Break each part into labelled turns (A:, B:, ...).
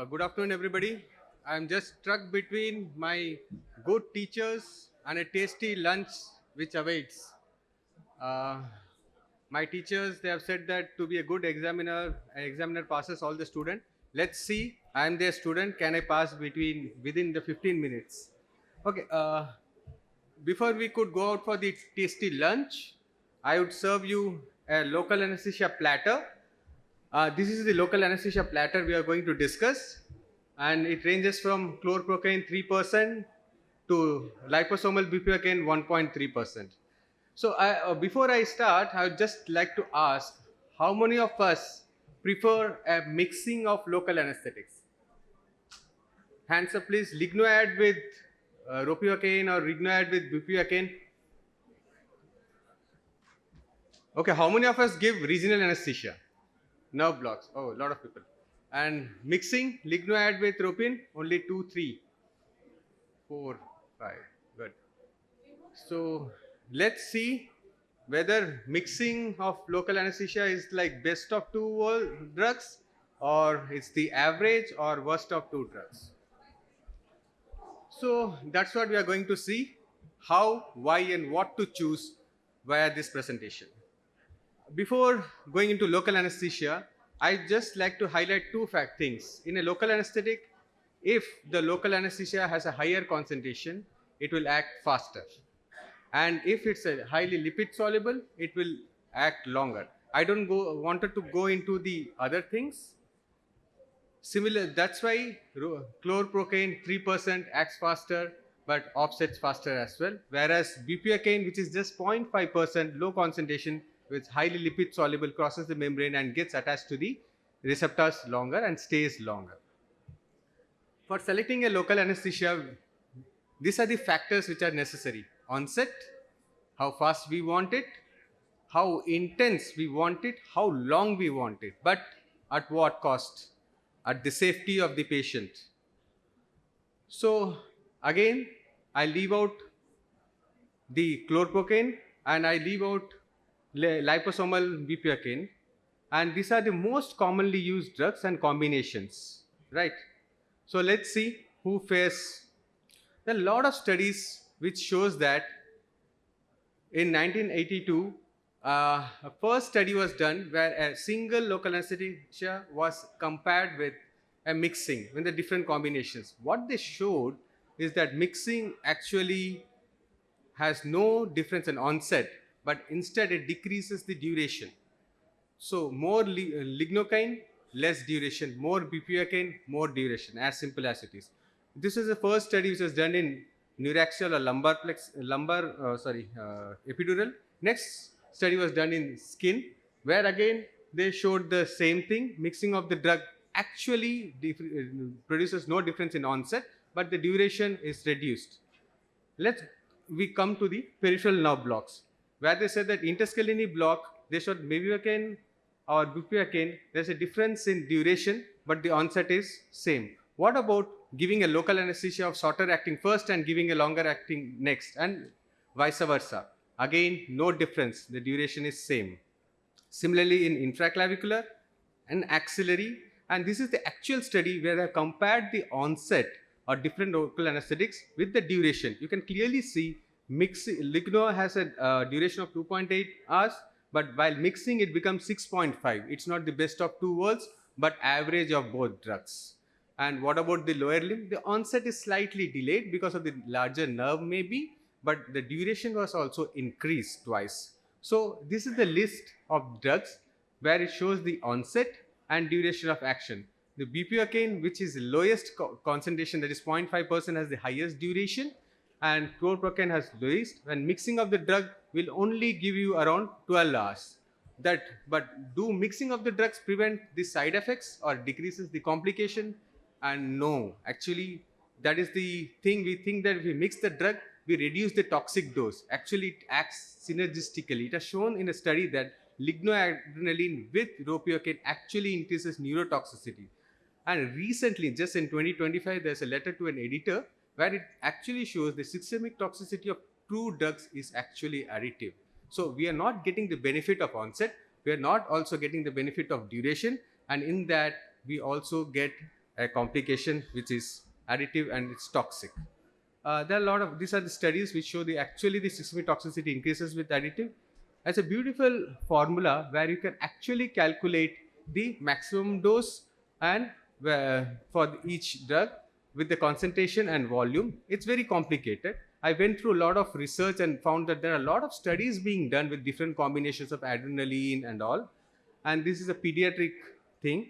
A: Good afternoon, everybody. I'm just stuck between my good teachers and a tasty lunch which awaits. Uh, my teachers, they have said that to be a good examiner, an examiner passes all the student. Let's see. I am their student. Can I pass within the 15 minutes? Okay. Before we could go out for the tasty lunch, I would serve you a local anesthesia platter. This is the local anesthesia platter we are going to discuss, and it ranges from chlorprocaine 3% to liposomal bupivacaine 1.3%. So, before I start, I would just like to ask how many of us prefer a mixing of local anesthetics? Hands up, please. Lignoad with ropivacaine or lignoad with bupivacaine. Okay, how many of us give regional anesthesia? Nerve blocks. Oh, a lot of people. And mixing lignoad with ropin, only 2, 3, 4, 5. Good. So let's see whether mixing of local anesthesia is like best of two drugs, or it's the average or worst of two drugs. So that's what we are going to see, how, why, and what to choose via this presentation. Before going into local anesthesia, I just like to highlight two fact things. In a local anesthetic, if the local anesthesia has a higher concentration, it will act faster. And if it's a highly lipid soluble, it will act longer. I don't wanted to go into the other things. Similar, that's why chlorprocaine 3% acts faster, but offsets faster as well. Whereas bupivacaine, which is just 0.5% low concentration, with highly lipid soluble, crosses the membrane and gets attached to the receptors longer and stays longer. For selecting a local anesthesia, these are the factors which are necessary: onset, how fast we want it, how intense we want it, how long we want it, but at what cost? At the safety of the patient. So again, I leave out the chlorprocaine and I leave out liposomal bupivacaine, and these are the most commonly used drugs and combinations, right? So let's see who fares. There are a lot of studies which shows that in 1982, a first study was done where a single local anesthesia was compared with a mixing in the different combinations. What they showed is that mixing actually has no difference in onset, but instead it decreases the duration. So more lignocaine, less duration; more bupivacaine, more duration. As simple as it is. This is the first study which was done in neuraxial or epidural. Next study was done in skin, where again they showed the same thing. Mixing of the drug actually produces no difference in onset, but the duration is reduced. We come to the peripheral nerve blocks, where they said that interscalene block, they showed bupivacaine or bupivacaine, there's a difference in duration, but the onset is same. What about giving a local anesthesia of shorter acting first and giving a longer acting next, and vice versa? Again, no difference, the duration is same. Similarly, in infraclavicular and axillary, and this is the actual study where I compared the onset or different local anesthetics with the duration. You can clearly see ligno has a duration of 2.8 hours, but while mixing it becomes 6.5. It's not the best of two worlds, but average of both drugs. And what about the lower limb? The onset is slightly delayed because of the larger nerve maybe, but the duration was also increased twice. So this is the list of drugs where it shows the onset and duration of action. The bupivacaine, which is the lowest concentration, that is 0.5%, has the highest duration, and chlorprocaine has lowest. When mixing of the drug will only give you around 12 hours. But do mixing of the drugs prevent the side effects or decreases the complication? And no, actually that is the thing. We think that if we mix the drug, we reduce the toxic dose. Actually, it acts synergistically. It has shown in a study that lignoadrenaline with ropivacaine actually increases neurotoxicity. And recently, just in 2025, there's a letter to an editor where it actually shows the systemic toxicity of true drugs is actually additive. So we are not getting the benefit of onset, we are not also getting the benefit of duration, and in that we also get a complication which is additive and it's toxic. There are a lot of these are the studies which show the actually the systemic toxicity increases with additive. It's a beautiful formula where you can actually calculate the maximum dose and for each drug with the concentration and volume. It's very complicated. I went through a lot of research and found that there are a lot of studies being done with different combinations of adrenaline and all. And this is a pediatric thing.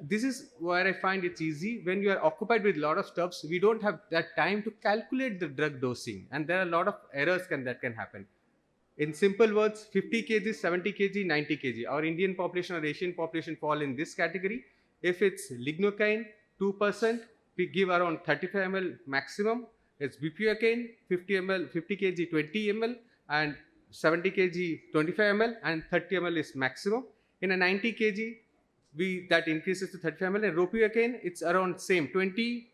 A: This is where I find it's easy. When you are occupied with a lot of stuffs, we don't have that time to calculate the drug dosing, and there are a lot of errors that can happen. In simple words, 50 kg, 70 kg, 90 kg. Our Indian population or Asian population fall in this category. If it's lignocaine, 2%, we give around 35 ml maximum. It's bupivacaine, 50 ml, 50 kg, 20 ml, and 70 kg, 25 ml, and 30 ml is maximum. In a 90 kg, that increases to 35 ml, and ropivacaine, it's around same 20,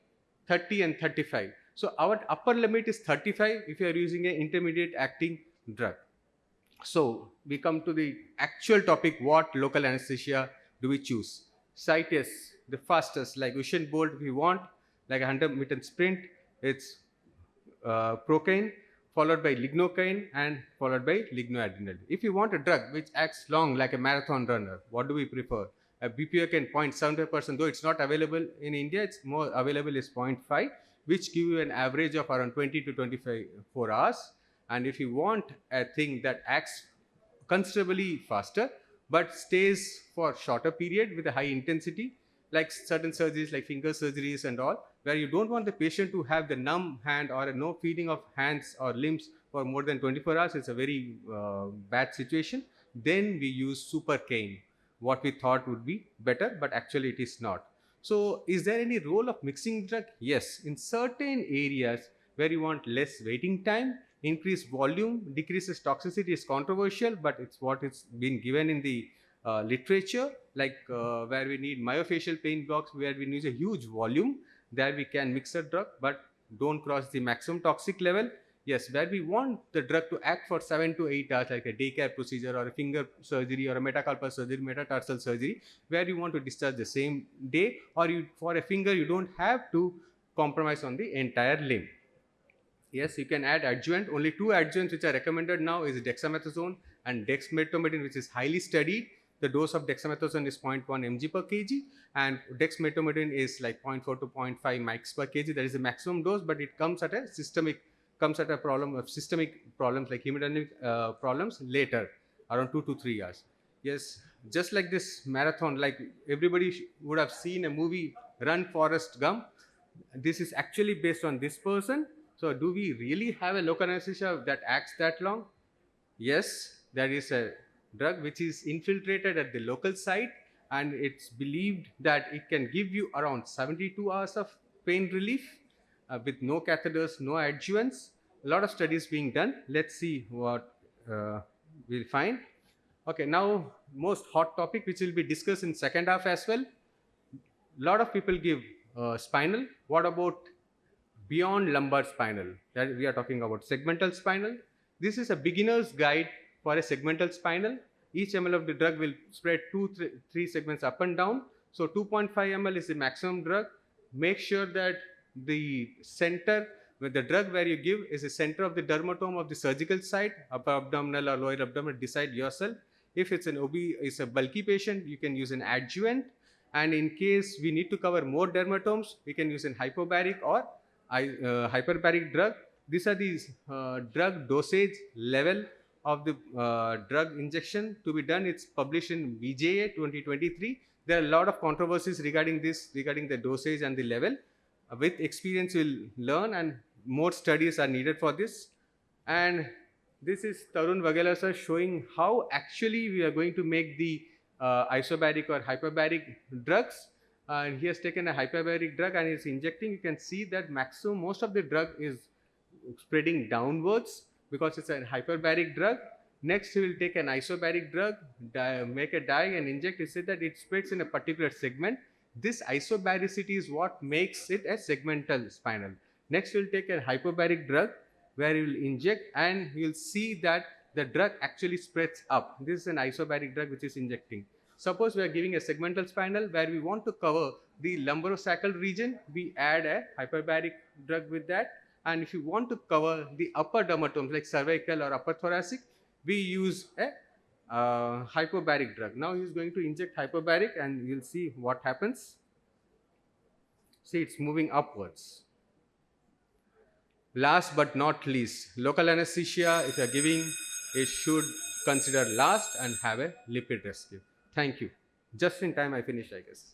A: 30, and 35. So our upper limit is 35 if you are using an intermediate acting drug. So we come to the actual topic: what local anesthesia do we choose? Site is the fastest, like Usain Bolt. If we want like a 100-meter sprint, it's procaine, followed by lignocaine, and followed by lignoadrenaline. If you want a drug which acts long like a marathon runner, what do we prefer? A bupivacaine 0.75%, though it's not available in India, it's more available is 0.5, which give you an average of around 20 to 24 hours. And if you want a thing that acts considerably faster but stays for shorter period with a high intensity, like certain surgeries like finger surgeries and all, where you don't want the patient to have the numb hand or no feeling of hands or limbs for more than 24 hours, it's a very bad situation, then we use supercaine, what we thought would be better, but actually it is not. So is there any role of mixing drug? Yes, in certain areas where you want less waiting time, increased volume, decreases toxicity is controversial, but it's what it's been given in the literature, like where we need myofascial pain blocks, where we need a huge volume, there we can mix a drug, but don't cross the maximum toxic level. Yes, where we want the drug to act for 7 to 8 hours, like a daycare procedure or a finger surgery or a metacarpal surgery, metatarsal surgery, where you want to discharge the same day, or you for a finger you don't have to compromise on the entire limb. Yes, you can add adjuvant. Only two adjuvants which are recommended now is dexamethasone and dexmedetomidine, which is highly studied. The dose of dexamethasone is 0.1 mg per kg, and dexmedetomidine is like 0.4 to 0.5 mics per kg. That is the maximum dose, but it comes at a problem of systemic problems like hemodynamic problems later, around 2 to 3 hours. Yes, just like this marathon, like everybody would have seen a movie, Run Forrest Gump. This is actually based on this person. So do we really have a local anesthesia that acts that long? Yes, there is a drug which is infiltrated at the local site, and it's believed that it can give you around 72 hours of pain relief with no catheters, no adjuvants. A lot of studies being done. Let's see what we'll find. Okay, now most hot topic which will be discussed in second half as well. A lot of people give spinal. What about beyond lumbar spinal? That we are talking about segmental spinal. This is a beginner's guide for a segmental spinal. Each ml of the drug will spread 3 segments up and down. So 2.5 ml is the maximum drug. Make sure that the center with the drug where you give is the center of the dermatome of the surgical site, upper abdominal or lower abdominal, decide yourself. If it's a bulky patient, you can use an adjuvant. And in case we need to cover more dermatomes, we can use an hypobaric or hyperbaric drug. These are these drug dosage level of the drug injection to be done. It's published in VJA 2023. There are a lot of controversies regarding this, regarding the dosage and the level. With experience, you'll learn, and more studies are needed for this. And this is Tarun Vaghela sir showing how actually we are going to make the isobaric or hyperbaric drugs. And he has taken a hyperbaric drug and is injecting. You can see that most of the drug is spreading downwards because it's a hyperbaric drug. Next, he will take an isobaric drug, make a dye and inject. He said that it spreads in a particular segment. This isobaricity is what makes it a segmental spinal. Next, we will take a hyperbaric drug where you will inject, and you will see that the drug actually spreads up. This is an isobaric drug which is injecting. Suppose we are giving a segmental spinal where we want to cover the lumbosacral region, we add a hyperbaric drug with that. And if you want to cover the upper dermatomes like cervical or upper thoracic, we use a hyperbaric drug. Now he is going to inject hyperbaric and you'll see what happens. See, it's moving upwards. Last but not least, local anesthesia, if you are giving, it should consider last and have a lipid rescue. Thank you. Just in time I finished, I guess.